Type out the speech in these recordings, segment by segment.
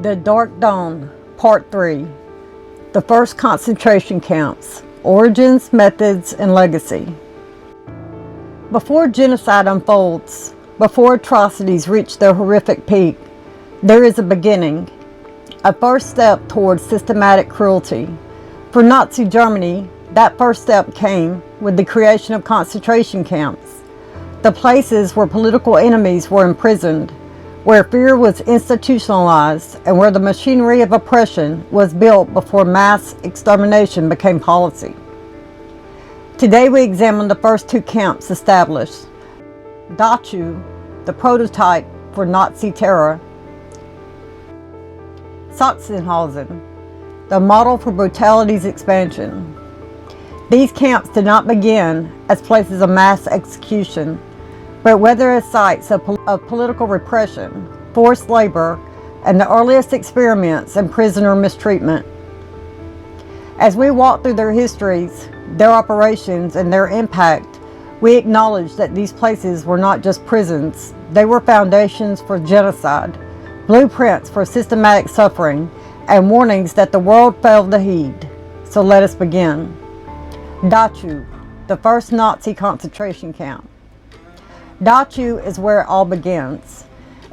The Dark Dawn, Part 3. The First Concentration Camps, Origins, Methods, and Legacy. Before genocide unfolds, before atrocities reach their horrific peak, there is a beginning, a first step towards systematic cruelty. For Nazi Germany, that first step came with the creation of concentration camps, the places where political enemies were imprisoned, where fear was institutionalized, and where the machinery of oppression was built before mass extermination became policy. Today we examine the first two camps established. Dachau, the prototype for Nazi terror. Sachsenhausen, the model for brutality's expansion. These camps did not begin as places of mass execution, but whether as sites of political repression, forced labor, and the earliest experiments in prisoner mistreatment. As we walk through their histories, their operations, and their impact, we acknowledge that these places were not just prisons, they were foundations for genocide, blueprints for systematic suffering, and warnings that the world failed to heed. So let us begin. Dachau, the first Nazi concentration camp. Dachau is where it all begins.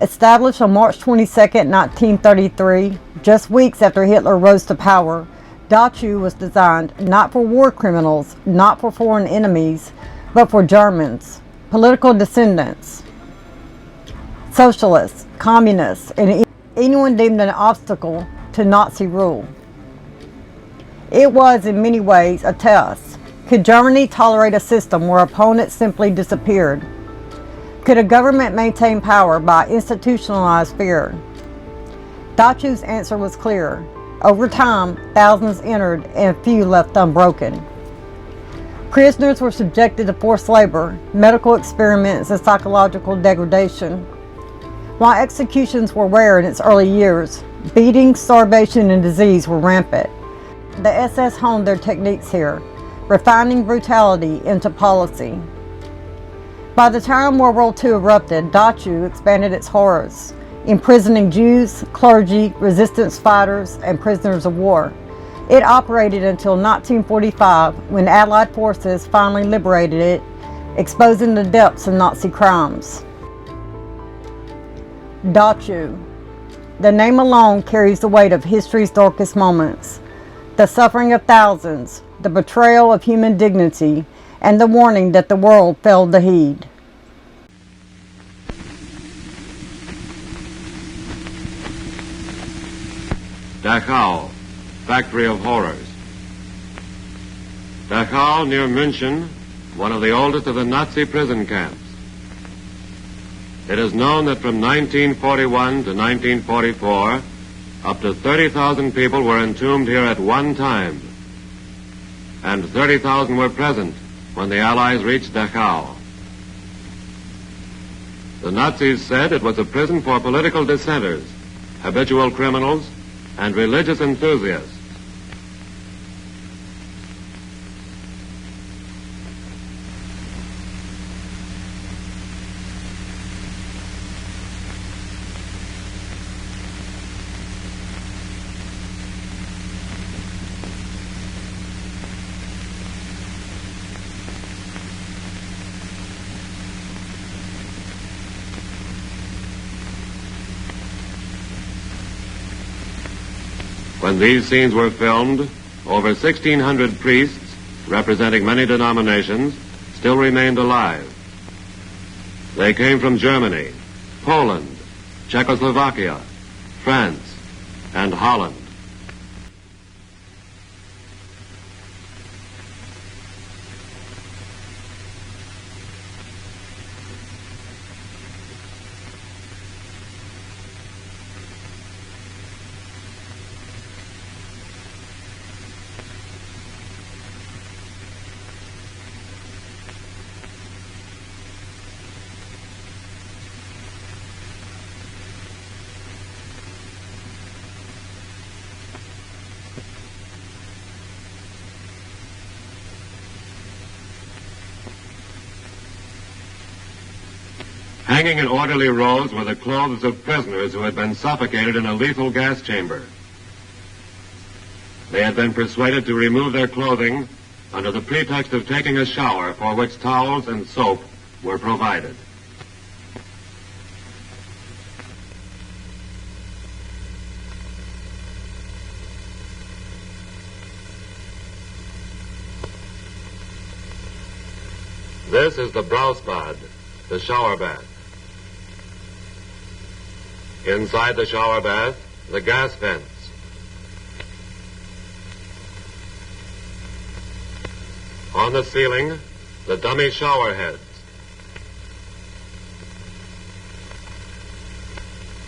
Established on March 22, 1933, just weeks after Hitler rose to power, Dachau was designed not for war criminals, not for foreign enemies, but for Germans, political dissidents, socialists, communists, and anyone deemed an obstacle to Nazi rule. It was in many ways a test. Could Germany tolerate a system where opponents simply disappeared? Could a government maintain power by institutionalized fear? Dachau's answer was clear. Over time, thousands entered and a few left unbroken. Prisoners were subjected to forced labor, medical experiments, and psychological degradation. While executions were rare in its early years, beating, starvation, and disease were rampant. The SS honed their techniques here, refining brutality into policy. By the time World War II erupted, Dachau expanded its horrors, imprisoning Jews, clergy, resistance fighters, and prisoners of war. It operated until 1945, when Allied forces finally liberated it, exposing the depths of Nazi crimes. Dachau. The name alone carries the weight of history's darkest moments. The suffering of thousands, the betrayal of human dignity, and the warning that the world failed to heed. Dachau, Factory of Horrors. Dachau, near München, one of the oldest of the Nazi prison camps. It is known that from 1941 to 1944, up to 30,000 people were entombed here at one time, and 30,000 were present when the Allies reached Dachau. The Nazis said it was a prison for political dissenters, habitual criminals, and religious enthusiasts. When these scenes were filmed, over 1,600 priests, representing many denominations, still remained alive. They came from Germany, Poland, Czechoslovakia, France, and Holland. Hanging in orderly rows were the clothes of prisoners who had been suffocated in a lethal gas chamber. They had been persuaded to remove their clothing under the pretext of taking a shower, for which towels and soap were provided. This is the Brausbad, the shower bath. Inside the shower bath, the gas vents. On the ceiling, the dummy shower heads.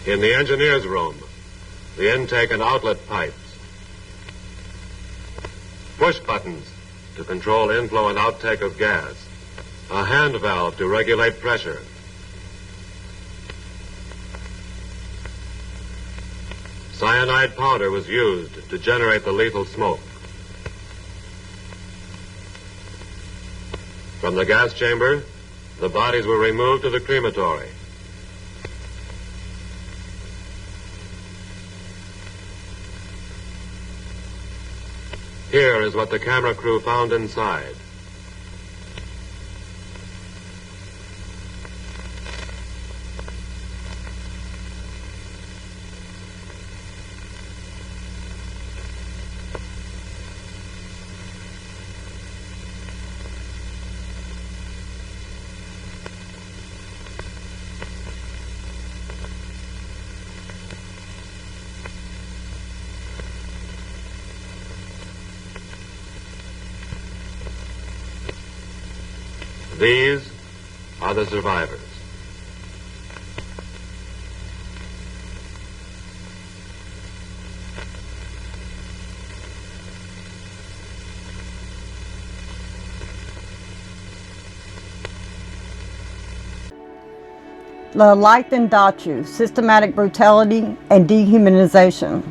In the engineer's room, the intake and outlet pipes. Push buttons to control inflow and outtake of gas. A hand valve to regulate pressure. Cyanide powder was used to generate the lethal smoke. From the gas chamber, the bodies were removed to the crematory. Here is what the camera crew found inside. These are the survivors. The life in Dachau, systematic brutality and dehumanization.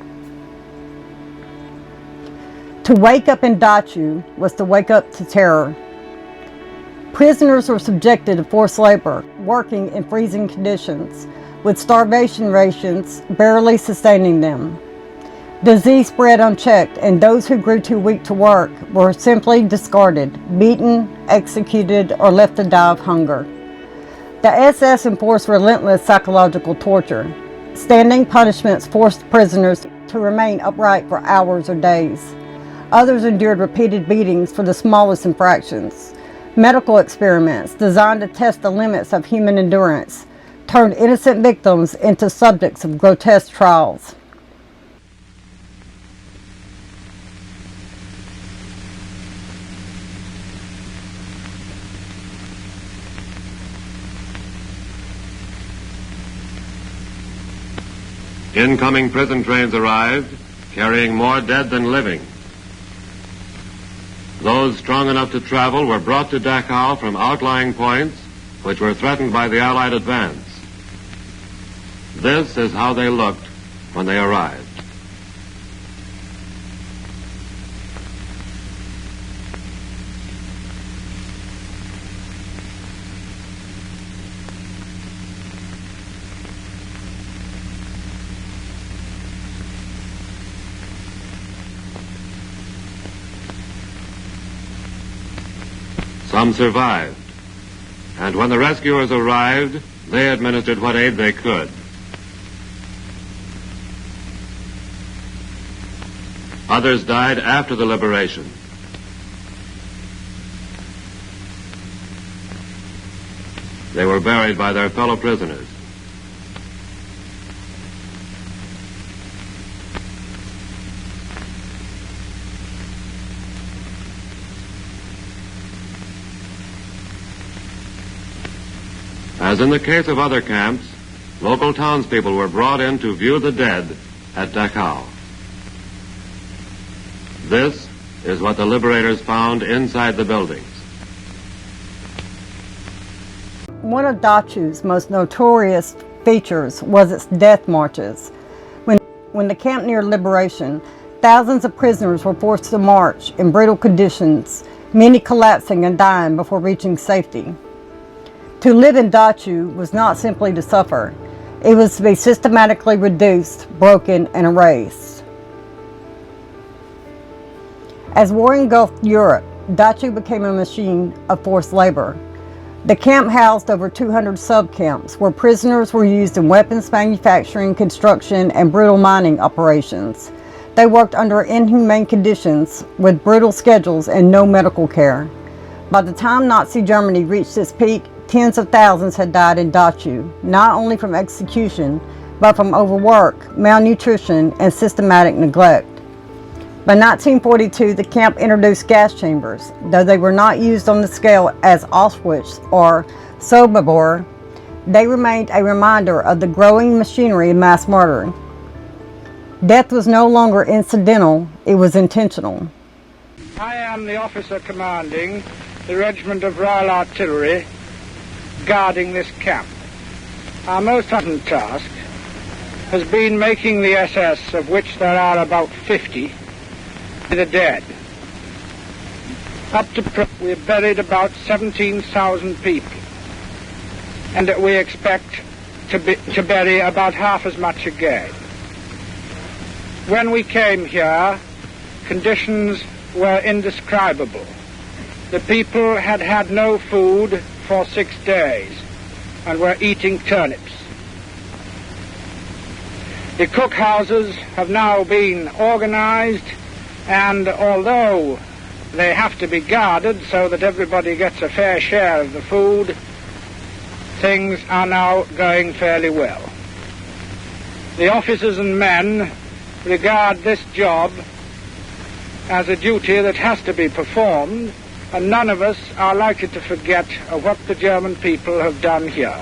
To wake up in Dachau was to wake up to terror. Prisoners were subjected to forced labor, working in freezing conditions, with starvation rations barely sustaining them. Disease spread unchecked, and those who grew too weak to work were simply discarded, beaten, executed, or left to die of hunger. The SS enforced relentless psychological torture. Standing punishments forced prisoners to remain upright for hours or days. Others endured repeated beatings for the smallest infractions. Medical experiments designed to test the limits of human endurance turned innocent victims into subjects of grotesque trials. Incoming prison trains arrived, carrying more dead than living. Those strong enough to travel were brought to Dachau from outlying points which were threatened by the Allied advance. This is how they looked when they arrived. Some survived, and when the rescuers arrived, they administered what aid they could. Others died after the liberation. They were buried by their fellow prisoners. As in the case of other camps, local townspeople were brought in to view the dead at Dachau. This is what the liberators found inside the buildings. One of Dachau's most notorious features was its death marches. When the camp neared liberation, thousands of prisoners were forced to march in brutal conditions, many collapsing and dying before reaching safety. To live in Dachau was not simply to suffer. It was to be systematically reduced, broken, and erased. As war engulfed Europe, Dachau became a machine of forced labor. The camp housed over 200 sub-camps where prisoners were used in weapons manufacturing, construction, and brutal mining operations. They worked under inhumane conditions with brutal schedules and no medical care. By the time Nazi Germany reached its peak, tens of thousands had died in Dachau, not only from execution, but from overwork, malnutrition, and systematic neglect. By 1942, the camp introduced gas chambers. Though they were not used on the scale as Auschwitz or Sobibor, they remained a reminder of the growing machinery of mass murder. Death was no longer incidental, it was intentional. I am the officer commanding the Regiment of Royal Artillery guarding this camp. Our most important task has been making the SS, of which there are about 50, the dead. Up to we have buried about 17,000 people, and that we expect to bury about half as much again. When we came here, conditions were indescribable. The people had had no food for 6 days and were eating turnips. The cookhouses have now been organized, and although they have to be guarded so that everybody gets a fair share of the food, things are now going fairly well. The officers and men regard this job as a duty that has to be performed, and none of us are likely to forget what the German people have done here.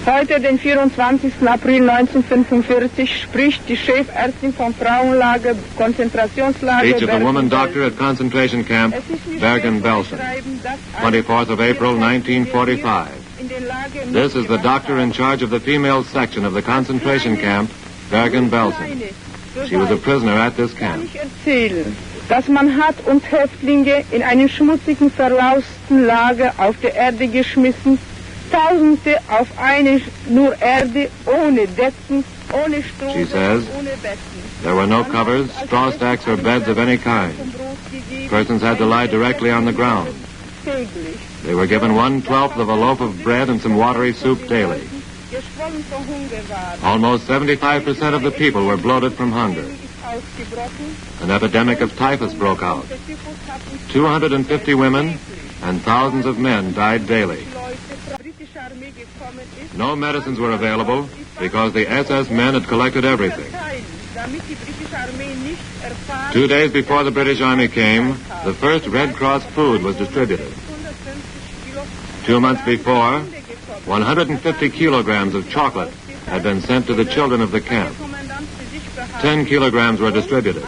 Heute, den 24. April 1945, spricht die Chefärztin vom Frauenlager, Konzentrationslager. Speech of the woman doctor at concentration camp Bergen-Belsen, 24th of April 1945. This is the doctor in charge of the female section of the concentration camp Bergen-Belsen. She was a prisoner at this camp. Dass man hat uns Häftlinge in einem schmutzigen, verlausten Lager auf die Erde geschmissen, Tausende auf eine nur Erde, ohne Decken, ohne Strom, ohne Betten. There were no covers, straw stacks, or beds of any kind. Persons had to lie directly on the ground. They were given 1/12 of a loaf of bread and some watery soup daily. Almost 75% of the people were bloated from hunger. An epidemic of typhus broke out. 250 women and thousands of men died daily. No medicines were available because the SS men had collected everything. 2 days before the British Army came, the first Red Cross food was distributed. 2 months before, 150 kilograms of chocolate had been sent to the children of the camp. 10 kilograms were distributed.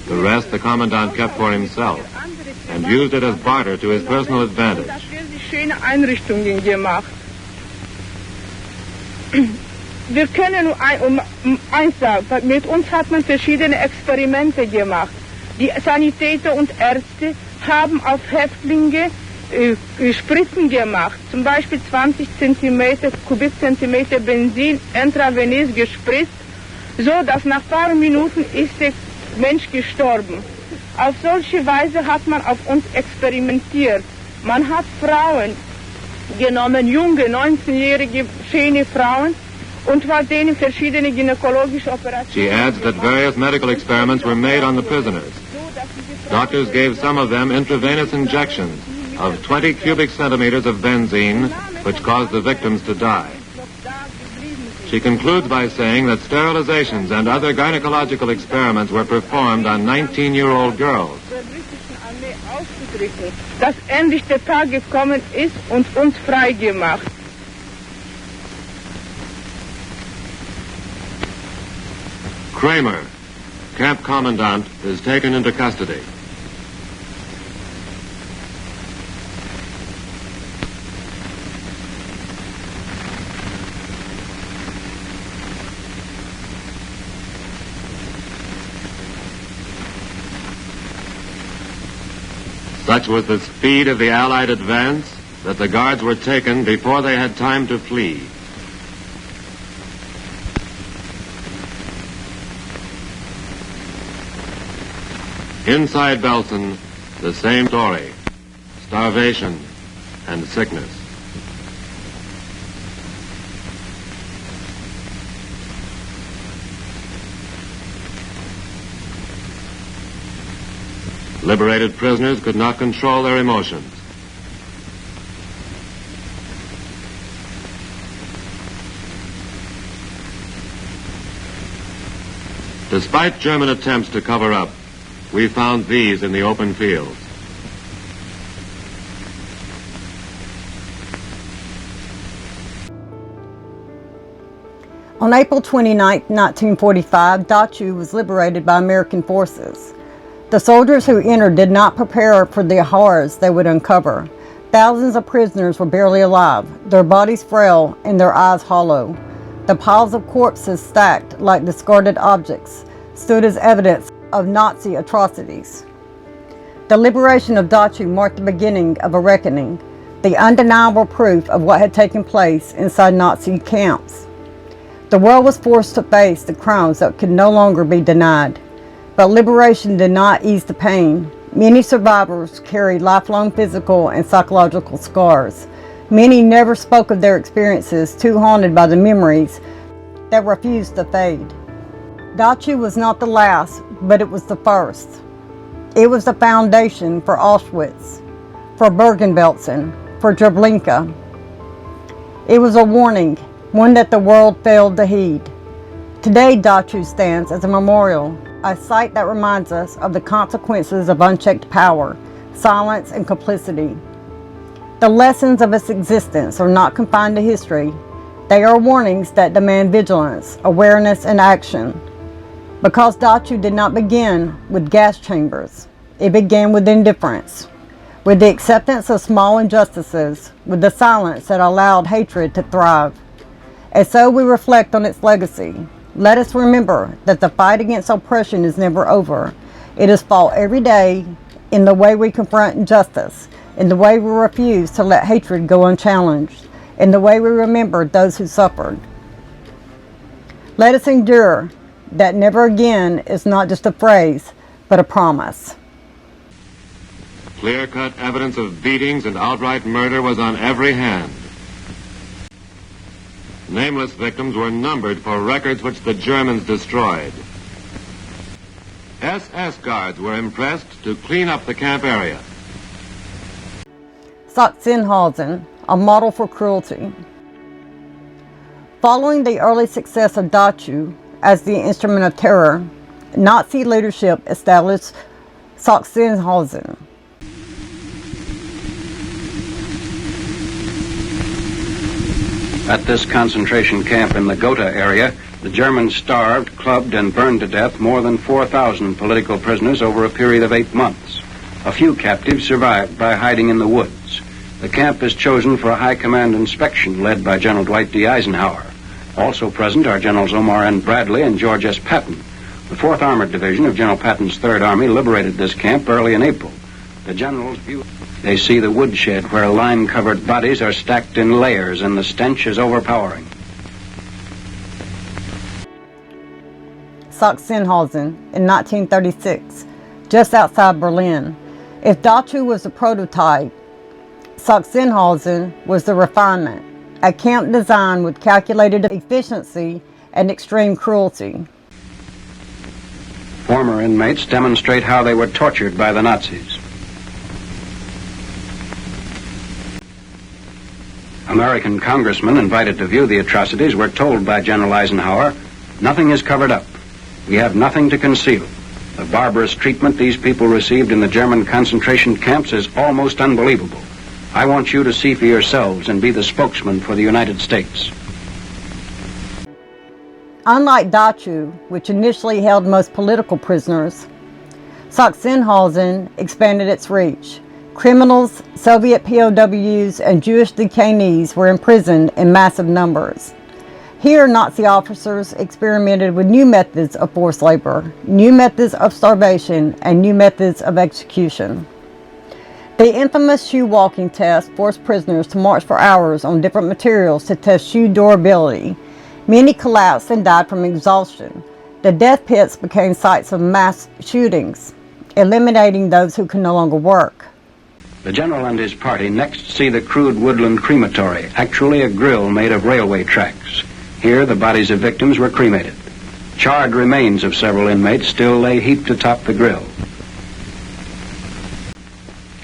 The rest the commandant kept for himself and used it as barter to his personal advantage. Wir können nur eins sagen, mit uns hat man verschiedene Experimente gemacht. Die Sanitäter und Ärzte haben auf Häftlinge Spritzen gemacht, zum Beispiel 20 Kubikzentimeter Benzin intravenös gespritzt, so dass nach ein paar Minuten ist der Mensch gestorben. Auf solche Weise hat man auf uns experimentiert. Man hat Frauen genommen, junge, 19-jährige, schöne Frauen, und war denen verschiedene gynäkologische Operationen. She adds that various medical experiments were made on the prisoners. Doctors gave some of them intravenous injections of 20 cubic centimeters of benzene, which caused the victims to die. She concludes by saying that sterilizations and other gynecological experiments were performed on 19-year-old girls. Dass endlich der Tag gekommen ist und uns frei gemacht. Kramer, camp commandant, is taken into custody. Such was the speed of the Allied advance that the guards were taken before they had time to flee. Inside Belsen, the same story: starvation and sickness. Liberated prisoners could not control their emotions. Despite German attempts to cover up, we found these in the open fields. On April 29, 1945, Dachau was liberated by American forces. The soldiers who entered did not prepare for the horrors they would uncover. Thousands of prisoners were barely alive, their bodies frail and their eyes hollow. The piles of corpses stacked like discarded objects stood as evidence of Nazi atrocities. The liberation of Dachau marked the beginning of a reckoning, the undeniable proof of what had taken place inside Nazi camps. The world was forced to face the crimes that could no longer be denied. But liberation did not ease the pain. Many survivors carried lifelong physical and psychological scars. Many never spoke of their experiences, too haunted by the memories that refused to fade. Dachau was not the last, but it was the first. It was the foundation for Auschwitz, for Bergen-Belsen, for Treblinka. It was a warning, one that the world failed to heed. Today, Dachau stands as a memorial, a site that reminds us of the consequences of unchecked power, silence, and complicity. The lessons of its existence are not confined to history. They are warnings that demand vigilance, awareness, and action. Because Dachau did not begin with gas chambers, it began with indifference, with the acceptance of small injustices, with the silence that allowed hatred to thrive. And so we reflect on its legacy. Let us remember that the fight against oppression is never over. It is fought every day in the way we confront injustice, in the way we refuse to let hatred go unchallenged, in the way we remember those who suffered. Let us endure that never again is not just a phrase, but a promise. Clear-cut evidence of beatings and outright murder was on every hand. Nameless victims were numbered for records which the Germans destroyed. SS guards were impressed to clean up the camp area. Sachsenhausen, a model for cruelty. Following the early success of Dachau as the instrument of terror, Nazi leadership established Sachsenhausen. At this concentration camp in the Gotha area, the Germans starved, clubbed, and burned to death more than 4,000 political prisoners over a period of 8 months. A few captives survived by hiding in the woods. The camp is chosen for a high command inspection led by General Dwight D. Eisenhower. Also present are Generals Omar N. Bradley and George S. Patton. The 4th Armored Division of General Patton's 3rd Army liberated this camp early in April. The generals view. They see the woodshed where lime-covered bodies are stacked in layers and the stench is overpowering. Sachsenhausen in 1936, just outside Berlin. If Dachau was the prototype, Sachsenhausen was the refinement, a camp designed with calculated efficiency and extreme cruelty. Former inmates demonstrate how they were tortured by the Nazis. American congressmen invited to view the atrocities were told by General Eisenhower, "Nothing is covered up. We have nothing to conceal. The barbarous treatment these people received in the German concentration camps is almost unbelievable. I want you to see for yourselves and be the spokesman for the United States." Unlike Dachau, which initially held most political prisoners, Sachsenhausen expanded its reach. Criminals, Soviet POWs, and Jewish detainees were imprisoned in massive numbers. Here, Nazi officers experimented with new methods of forced labor, new methods of starvation, and new methods of execution. The infamous shoe walking test forced prisoners to march for hours on different materials to test shoe durability. Many collapsed and died from exhaustion. The death pits became sites of mass shootings, eliminating those who could no longer work. The general and his party next see the crude woodland crematory, actually a grill made of railway tracks. Here the bodies of victims were cremated. Charred remains of several inmates still lay heaped atop the grill.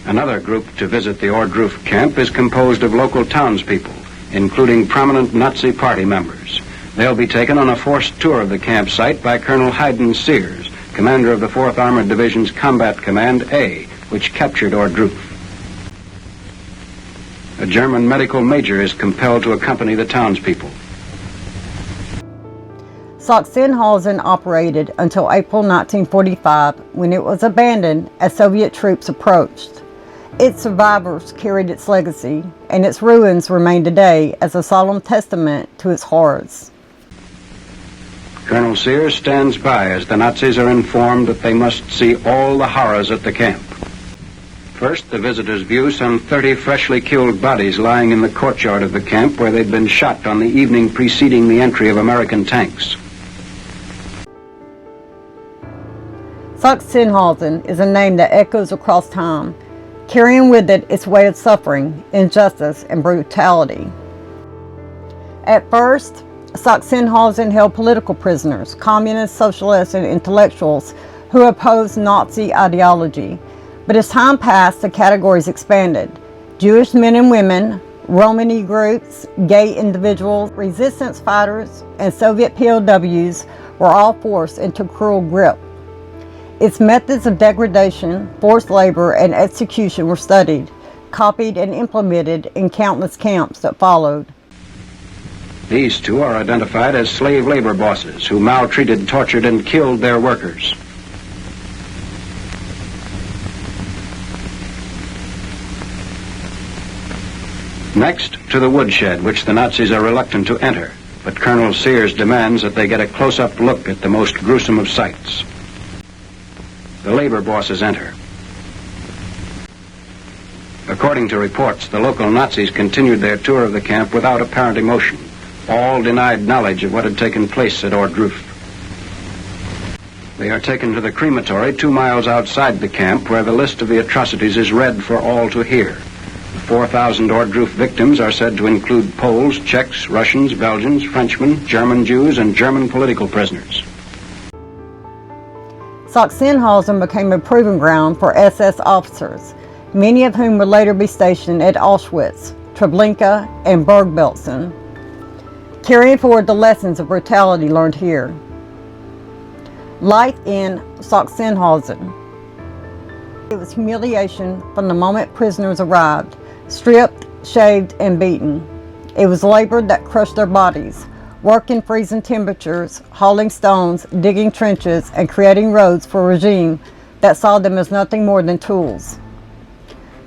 Another group to visit the Ohrdruf camp is composed of local townspeople, including prominent Nazi party members. They'll be taken on a forced tour of the campsite by Colonel Haydn Sears, commander of the 4th Armored Division's Combat Command A, which captured Ohrdruf. A German medical major is compelled to accompany the townspeople. Sachsenhausen operated until April 1945, when it was abandoned as Soviet troops approached. Its survivors carried its legacy, and its ruins remain today as a solemn testament to its horrors. Colonel Sears stands by as the Nazis are informed that they must see all the horrors at the camp. First, the visitors view some 30 freshly killed bodies lying in the courtyard of the camp where they'd been shot on the evening preceding the entry of American tanks. Sachsenhausen is a name that echoes across time, carrying with it its way of suffering, injustice, and brutality. At first, Sachsenhausen held political prisoners, communists, socialists, and intellectuals who opposed Nazi ideology. But as time passed, the categories expanded. Jewish men and women, Romani groups, gay individuals, resistance fighters, and Soviet POWs were all forced into cruel grip. Its methods of degradation, forced labor, and execution were studied, copied, and implemented in countless camps that followed. These two are identified as slave labor bosses who maltreated, tortured, and killed their workers. Next, to the woodshed, which the Nazis are reluctant to enter, but Colonel Sears demands that they get a close-up look at the most gruesome of sights. The labor bosses enter. According to reports, the local Nazis continued their tour of the camp without apparent emotion. All denied knowledge of what had taken place at Ohrdruf. They are taken to the crematory 2 miles outside the camp, where the list of the atrocities is read for all to hear. The 4,000 Ohrdruf victims are said to include Poles, Czechs, Russians, Belgians, Frenchmen, German Jews, and German political prisoners. Sachsenhausen became a proving ground for SS officers, many of whom would later be stationed at Auschwitz, Treblinka, and Berg-Belsen, carrying forward the lessons of brutality learned here. Life in Sachsenhausen. It was humiliation from the moment prisoners arrived, stripped, shaved, and beaten. It was labor that crushed their bodies, work in freezing temperatures, hauling stones, digging trenches, and creating roads for a regime that saw them as nothing more than tools.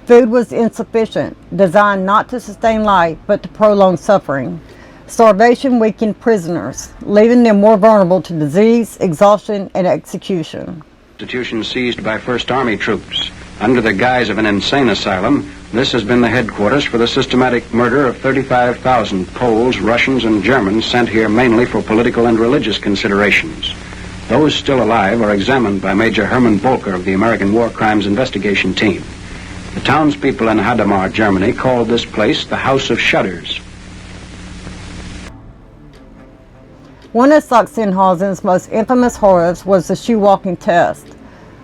Food was insufficient, designed not to sustain life, but to prolong suffering. Starvation weakened prisoners, leaving them more vulnerable to disease, exhaustion, and execution. Institution seized by First Army troops. Under the guise of an insane asylum, this has been the headquarters for the systematic murder of 35,000 Poles, Russians, and Germans sent here mainly for political and religious considerations. Those still alive are examined by Major Hermann Bolker of the American War Crimes Investigation Team. The townspeople in Hadamar, Germany, called this place the House of Shudders. One of Sachsenhausen's most infamous horrors was the shoe walking test,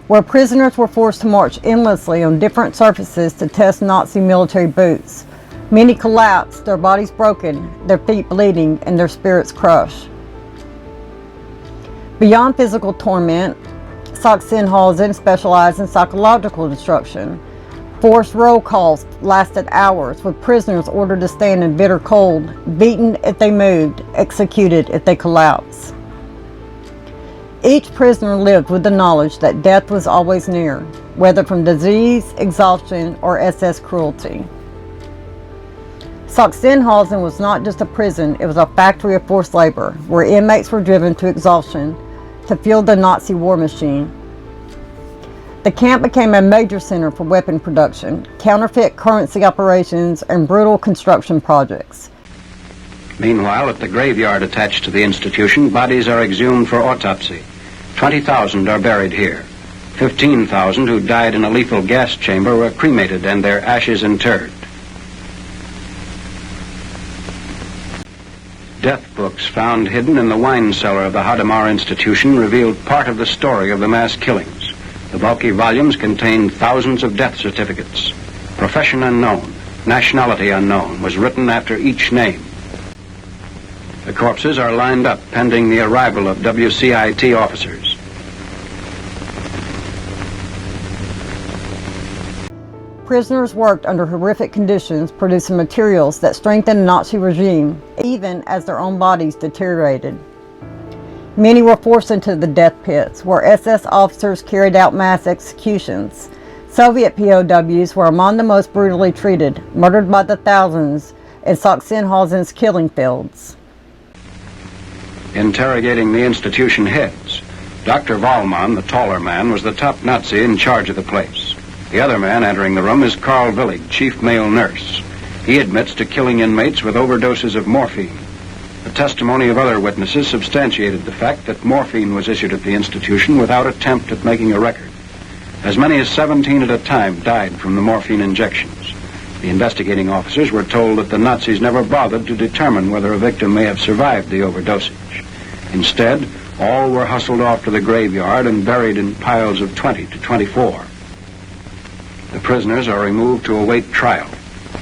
where prisoners were forced to march endlessly on different surfaces to test Nazi military boots. Many collapsed, their bodies broken, their feet bleeding, and their spirits crushed. Beyond physical torment, Sachsenhausen specialized in psychological destruction. Forced roll calls lasted hours, with prisoners ordered to stand in bitter cold, beaten if they moved, executed if they collapsed. Each prisoner lived with the knowledge that death was always near, whether from disease, exhaustion, or SS cruelty. Sachsenhausen was not just a prison, it was a factory of forced labor, where inmates were driven to exhaustion to fuel the Nazi war machine. The camp became a major center for weapon production, counterfeit currency operations, and brutal construction projects. Meanwhile, at the graveyard attached to the institution, bodies are exhumed for autopsy. 20,000 are buried here. 15,000 who died in a lethal gas chamber were cremated and their ashes interred. Death books found hidden in the wine cellar of the Hadamar institution revealed part of the story of the mass killings. The bulky volumes contained thousands of death certificates. Profession unknown, nationality unknown was written after each name. The corpses are lined up pending the arrival of WCIT officers. Prisoners worked under horrific conditions, producing materials that strengthened the Nazi regime, even as their own bodies deteriorated. Many were forced into the death pits, where SS officers carried out mass executions. Soviet POWs were among the most brutally treated, murdered by the thousands in Sachsenhausen's killing fields. Interrogating the institution heads, Dr. Wallmann, the taller man, was the top Nazi in charge of the place. The other man entering the room is Karl Willig, chief male nurse. He admits to killing inmates with overdoses of morphine. The testimony of other witnesses substantiated the fact that morphine was issued at the institution without attempt at making a record. As many as 17 at a time died from the morphine injections. The investigating officers were told that the Nazis never bothered to determine whether a victim may have survived the overdosage. Instead, all were hustled off to the graveyard and buried in piles of 20 to 24. The prisoners are removed to await trial.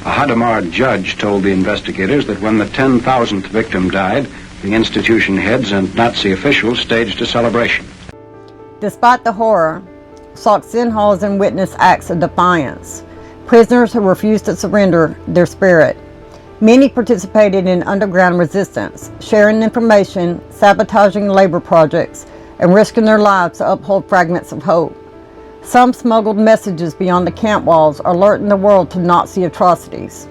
A Hadamar judge told the investigators that when the 10,000th victim died, the institution heads and Nazi officials staged a celebration. Despite the horror, Sachsenhausen witnessed acts of defiance. Prisoners who refused to surrender their spirit. Many participated in underground resistance, sharing information, sabotaging labor projects, and risking their lives to uphold fragments of hope. Some smuggled messages beyond the camp walls, alerting the world to Nazi atrocities.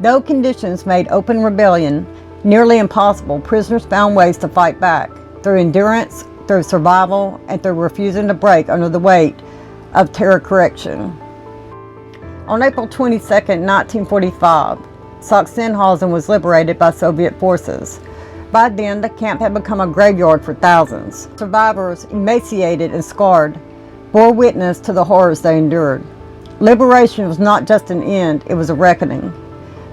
Though conditions made open rebellion nearly impossible, prisoners found ways to fight back, through endurance, through survival, and through refusing to break under the weight of terror correction. On April 22, 1945, Sachsenhausen was liberated by Soviet forces. By then, the camp had become a graveyard for thousands. Survivors, emaciated and scarred, bore witness to the horrors they endured. Liberation was not just an end, it was a reckoning.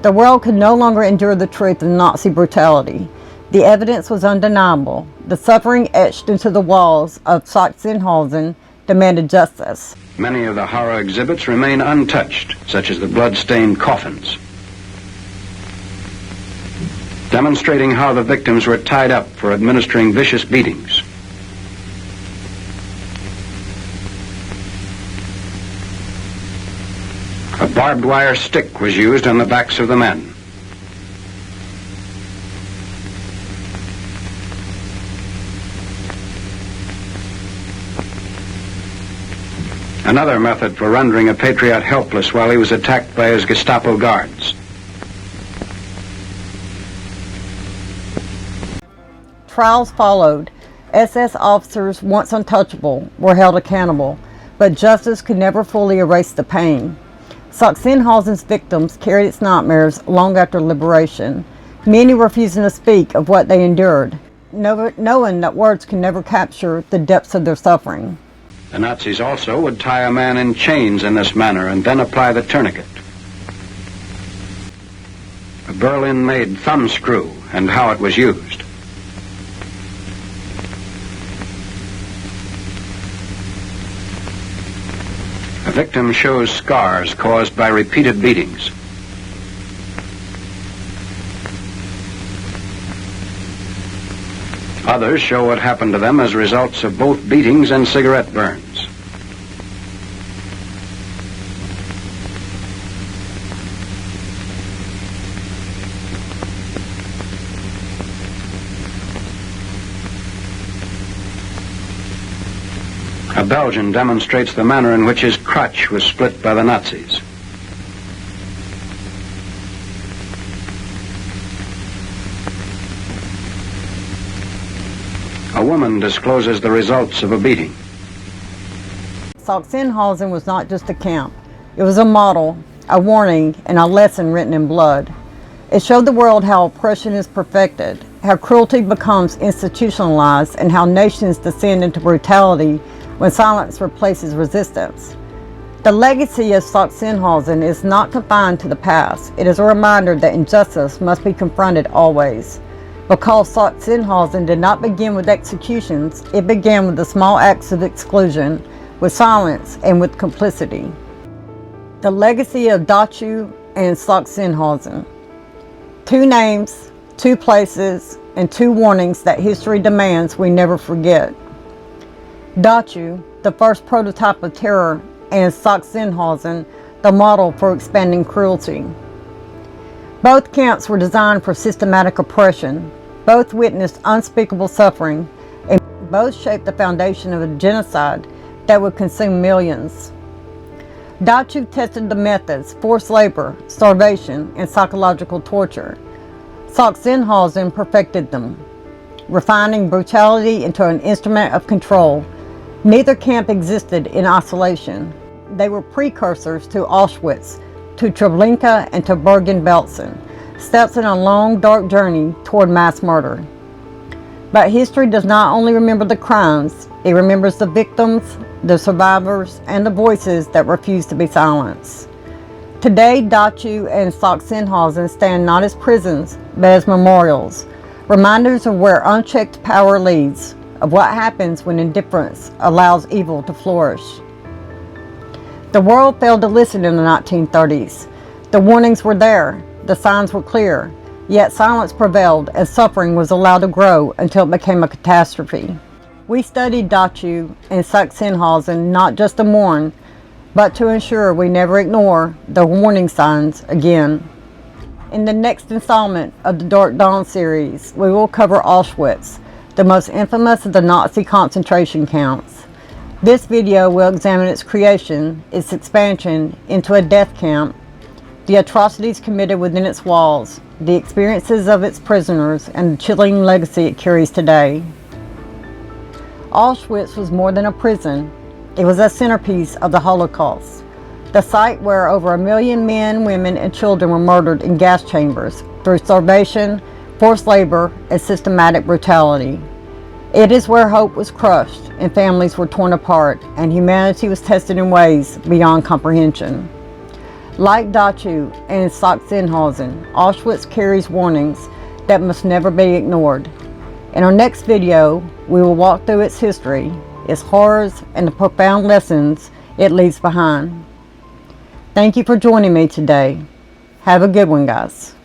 The world could no longer endure the truth of Nazi brutality. The evidence was undeniable. The suffering etched into the walls of Sachsenhausen demanded justice. Many of the horror exhibits remain untouched, such as the blood-stained coffins, demonstrating how the victims were tied up for administering vicious beatings. A barbed wire stick was used on the backs of the men. Another method for rendering a patriot helpless while he was attacked by his Gestapo guards. Trials followed. SS officers, once untouchable, were held accountable, but justice could never fully erase the pain. Sachsenhausen's victims carried its nightmares long after liberation, many refusing to speak of what they endured, knowing that words can never capture the depths of their suffering. The Nazis also would tie a man in chains in this manner and then apply the tourniquet. A Berlin-made thumb screw and how it was used. A victim shows scars caused by repeated beatings. Others show what happened to them as results of both beatings and cigarette burns. A Belgian demonstrates the manner in which his crotch was split by the Nazis. A woman discloses the results of a beating. Sachsenhausen was not just a camp. It was a model, a warning, and a lesson written in blood. It showed the world how oppression is perfected, how cruelty becomes institutionalized, and how nations descend into brutality when silence replaces resistance. The legacy of Sachsenhausen is not confined to the past. It is a reminder that injustice must be confronted always. Because Sachsenhausen did not begin with executions, it began with the small acts of exclusion, with silence, and with complicity. The legacy of Dachau and Sachsenhausen. Two names, two places, and two warnings that history demands we never forget. Dachau, the first prototype of terror, and Sachsenhausen, the model for expanding cruelty. Both camps were designed for systematic oppression. Both witnessed unspeakable suffering, and both shaped the foundation of a genocide that would consume millions. Dachau tested the methods, forced labor, starvation, and psychological torture. Sachsenhausen perfected them, refining brutality into an instrument of control. Neither camp existed in isolation. They were precursors to Auschwitz, to Treblinka, and to Bergen-Belsen, steps in a long, dark journey toward mass murder. But history does not only remember the crimes, it remembers the victims, the survivors, and the voices that refuse to be silenced. Today, Dachau and Sachsenhausen stand not as prisons, but as memorials, reminders of where unchecked power leads, of what happens when indifference allows evil to flourish. The world failed to listen in the 1930s. The warnings were there, the signs were clear, yet silence prevailed and suffering was allowed to grow until it became a catastrophe. We studied Dachau and Sachsenhausen not just to mourn, but to ensure we never ignore the warning signs again. In the next installment of the Dark Dawn series, we will cover Auschwitz, the most infamous of the Nazi concentration camps. This video will examine its creation, its expansion into a death camp, the atrocities committed within its walls, the experiences of its prisoners, and the chilling legacy it carries today. Auschwitz was more than a prison. It was a centerpiece of the Holocaust, the site where over 1 million men, women, and children were murdered in gas chambers through starvation, forced labor, and systematic brutality. It is where hope was crushed and families were torn apart and humanity was tested in ways beyond comprehension. Like Dachau and Sachsenhausen, Auschwitz carries warnings that must never be ignored. In our next video, we will walk through its history, its horrors, and the profound lessons it leaves behind. Thank you for joining me today. Have a good one, guys.